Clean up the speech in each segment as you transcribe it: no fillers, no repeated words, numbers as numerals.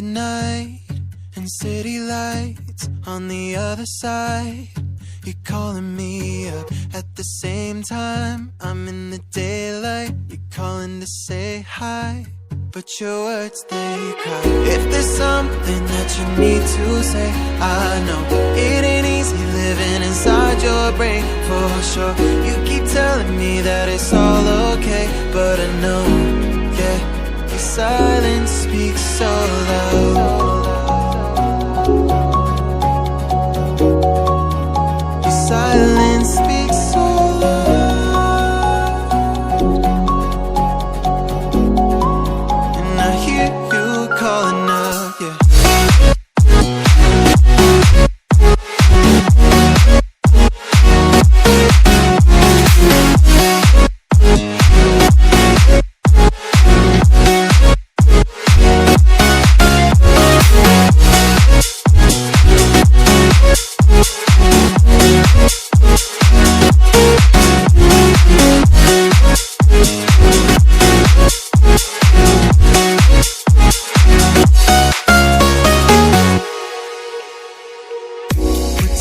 Midnight and city lights on the other side. You're calling me up at the same time. I'm in the daylight. You're calling to say hi, but your words, they cry. If there's something that you need to say, I know it ain't easy living inside your brain, for sure. You keep telling me that it's all okay, but I know, yeah, your silence speaks so loud. Your silence speaks so loud, and I hear you calling up, yeah.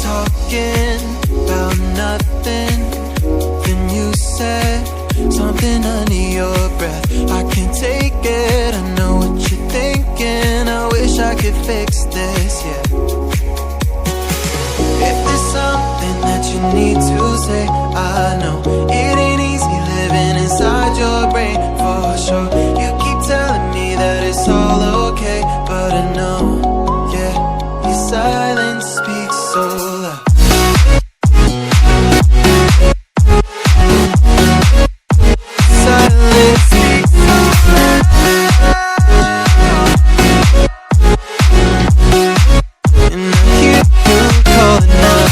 Talking about nothing, then you said something under your breath. I can't take it, I know what you're thinking. I wish I could fix this, yeah. If there's something that you need to say, I know it ain't easy living inside your brain, for sure. You keep telling me that it's all okay, but I know, yeah, your silence speaks so loud. Silence speaks so loud, and I hear you calling out.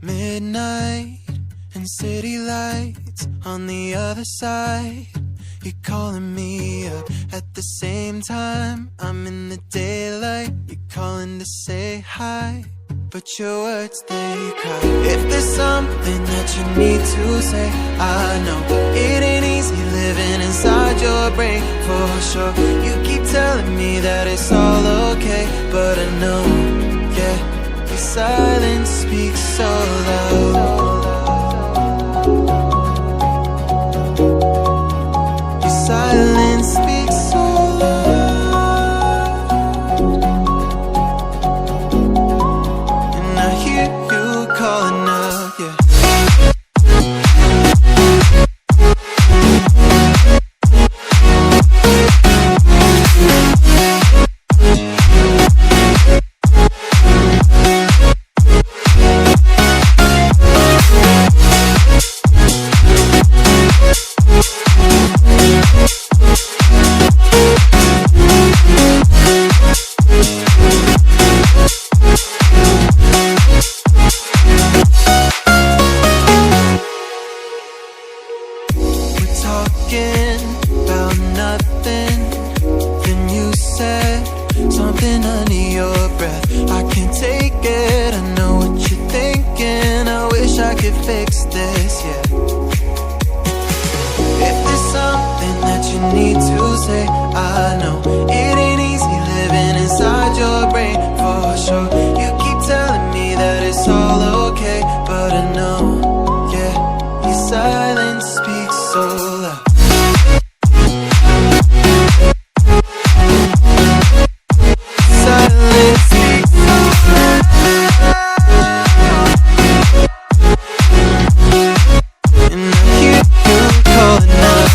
Midnight and city lights on the other side. You're calling me up at the same time. I'm in the daylight. You're calling to say hi, but your words, they cry. If there's something that you need to say, I know it ain't easy living inside your brain, for sure. You keep telling me that it's all okay, but I know, yeah, your silence speaks so loud. Your silence speaks so loud, and I hear you calling up, yeah. Talking about nothing, then you said something under your breath. I can't take it, I know what you're thinking. I wish I could fix this, yeah. If there's something that you need to say, I know it ain't easy living inside your brain, for sure. You keep telling me that it's all okay, but I know, yeah, your silence speaks so loud. Silence speaks so loud, and I hear you calling out.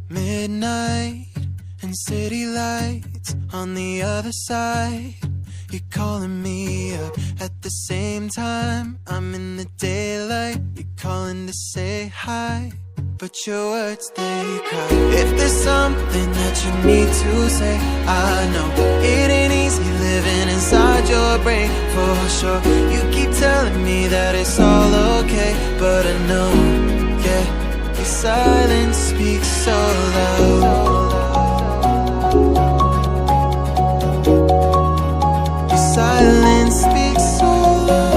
Midnight and city lights on the other side. You're calling me up at the same time. I'm in the daylight. you're calling to say hi, but your words, they cry. If there's something that you need to say, I know it ain't easy living inside your brain, for sure. You keep telling me that it's all okay, but I know, yeah, your silence speaks so loud. Your silence speaks so loud.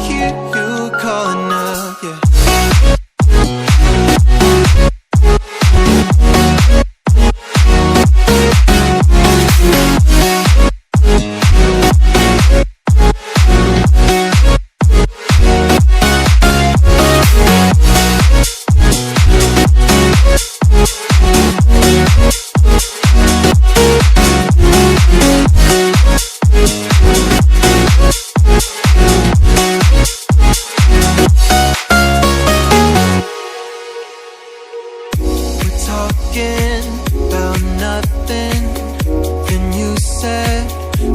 You calling up, yeah. Talking about nothing, then you said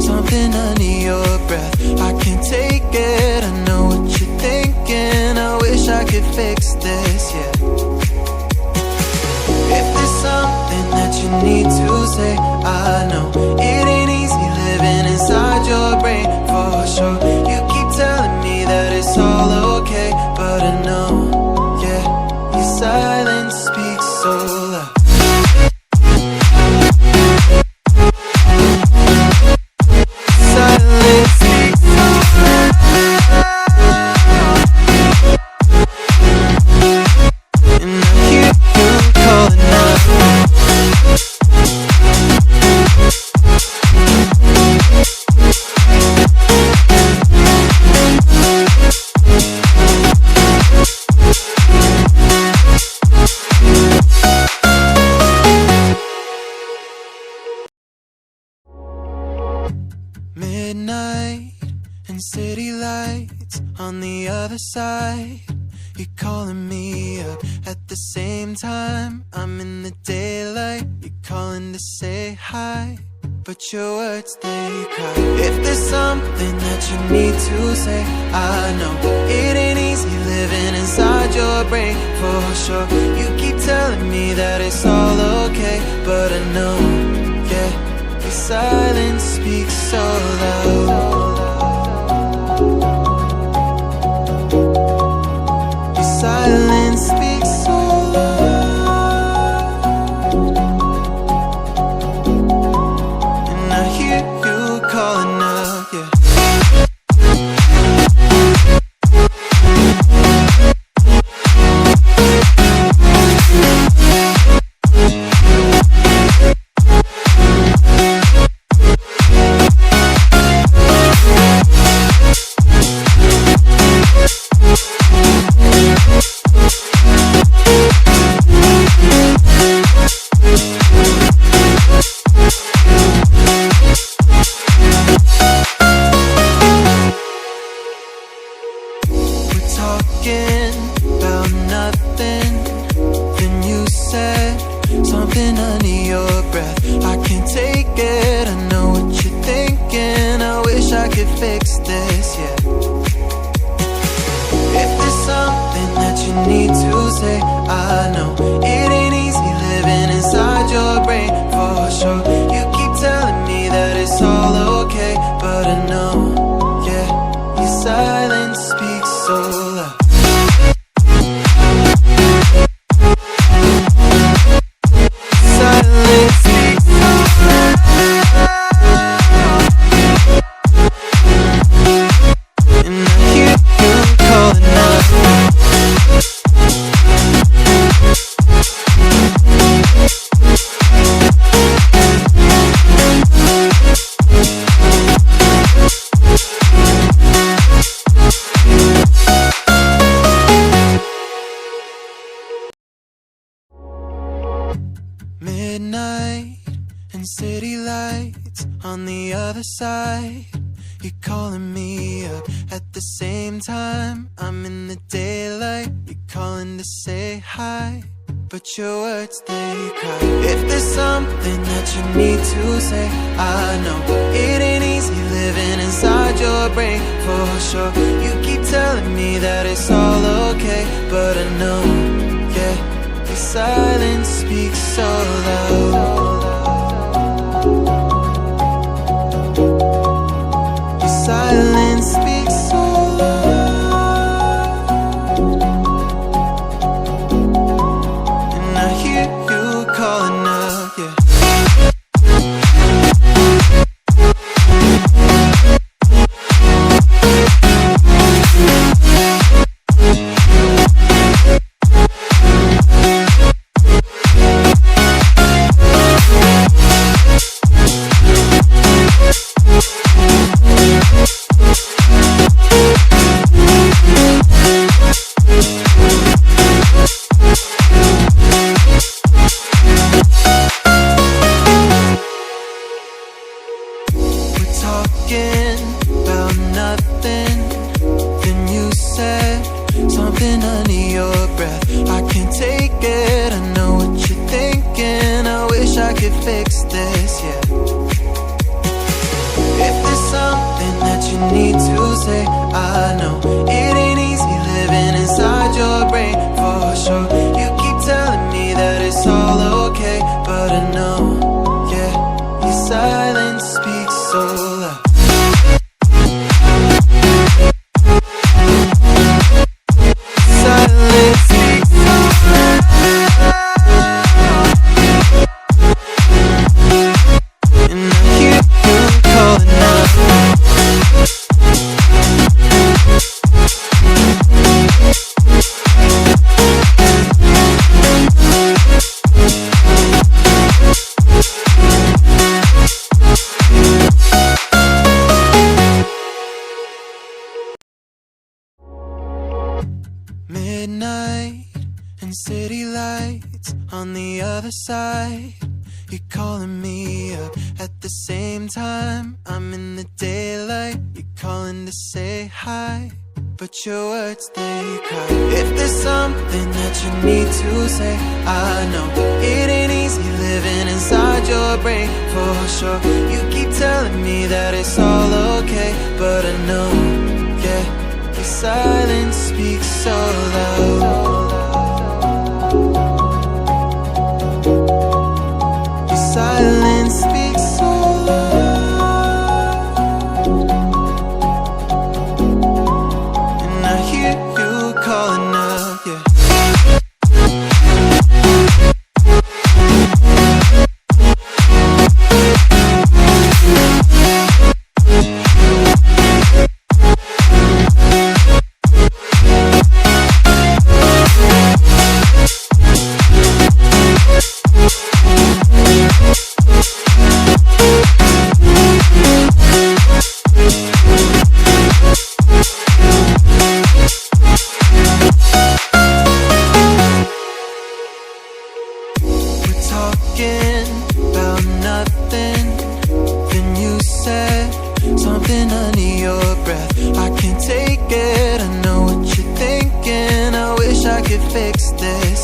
something under your breath. I can't take it, I know what you're thinking. I wish I could fix this, yeah. If there's something that you need to say, I know it ain't easy living inside your brain, for sure. You keep telling me that it's all okay, but I know, yeah, your silence speaks so loud. Silence speaks so loud. And I hear you calling out. Midnight and city lights on the other side. You're calling me up at the same time. I'm in the daylight. You're calling to say hi, but your words, they cry. If there's something that you need to say, I know it ain't easy living inside your brain, for sure. You keep telling me that it's all okay, but I know, yeah, your silence speaks so loud. Your silence speaks so loud. And I hear you calling up, yeah. Talking about nothing, then you said something under your breath. I can't take it, I know what you're thinking. I wish I could fix this, yeah. If there's something that you need to say, I know it ain't easy living inside your brain, for sure. You keep telling me that it's all okay, but I know, yeah, your silence speaks so loud. Silence speaks so loud. And I hear you calling out. Midnight and city lights on the other side. You're calling me up at the same time. I'm in the daylight. You're calling to say hi, but your words, they cry. If there's something that you need to say, I know it ain't easy easy living inside your brain, for sure. You keep telling me that it's all okay, but I know, yeah, your silence speaks so loud. Your silence speaks so loud, and I hear you calling out, yeah. Talking about nothing, then you said something under your breath. I can't take it, I know what you're thinking. I wish I could fix this, yeah. If there's something that you need to say, I know it ain't easy living inside your brain, for sure. You keep telling me that it's all okay, but I know, yeah, your silence speaks so loud. Silence speaks so loud, and I hear you calling out. Midnight and city lights on the other side. You're calling me up at the same time. I'm in the daylight. You're calling to say hi, but your words, they cry. If there's something that you need to say, I know it ain't easy living inside your brain, for sure. You keep telling me that it's all okay, but I know, yeah, your silence speaks so loud. Your silence speaks so loud, and I hear you calling out, yeah. Talking about nothing, then you said something under your breath. I can't take it, I know what you're thinking. I wish I could fix this,